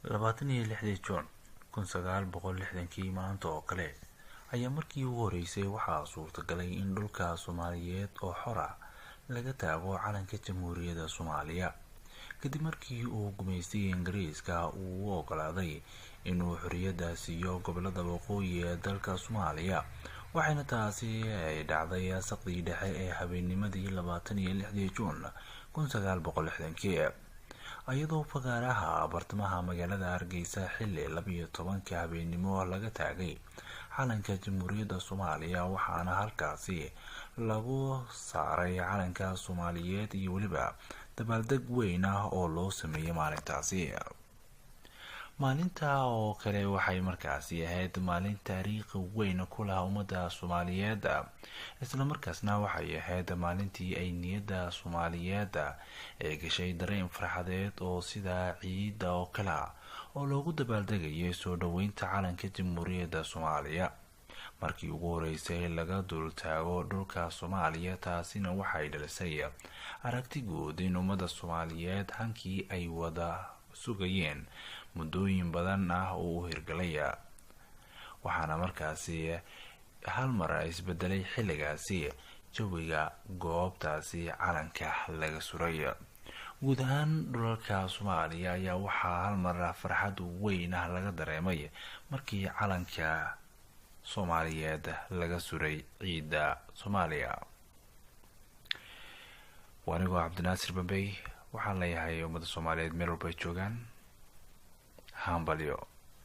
26 Juun 1960 maanta oo kale ayaa markii ugu horeysay waxaa suurtagalay in dhulka Soomaaliyeed oo xor ah laga taago calanka Jamhuuriyadda Soomaaliya kadib markii uu gumeystay Ingiriiska uu u oggolaaday inuu xorriyadda siiyo gobollada waqooyi ee dalka Soomaaliya waxayna taasi ay dhacday saqdii dhexe ee habeennimadii 26 Juun 1960 ayadoo fagaaraha bartamaha magaalada Hargeysa xilli 12 habeenimo laga taagay calanka Jamhuuriyadda Soomaaliya waxaana halkaasi lagu saaray calanka Soomaaliyeed iyo waliba dabaaldeg weyn ah oo loo sameeyay maalinta oo kale waxay markaasi ahayd maalin taariikhi weyn ku leh ummadda Soomaaliyeed isla markaasna waxay ahayd maalintii ay niyadda Soomaaliyeed ee gashay dareen farxadeed oo sida ciida oo kale oo loogu dabaaldegayay soo dhaweynta calanka Jamhuuriyadda Soomaaliya markii ugu horeysay laga dul taago dhulka Soomaaliya taasina waxay dhalisay aragti guud in ummadda Soomaaliyeed hankii ay wada sugayeen muddooyin badan ah oo u hirgalay waxaana markaasi hal mar isbedelay xilligaasi jawiga goobtaasi calanka laga suray guud ahaan dhulalka Soomaaliya ayaa waxaa hal mar farxad weyn ah laga dareemay markii calanka Soomaaliyeed laga suray ciida Soomaaliya waanigo Cabdinaasir Bambey waxaan leeyahay ummadda Soomaaliyeed meel walba ay joogaan hambalyo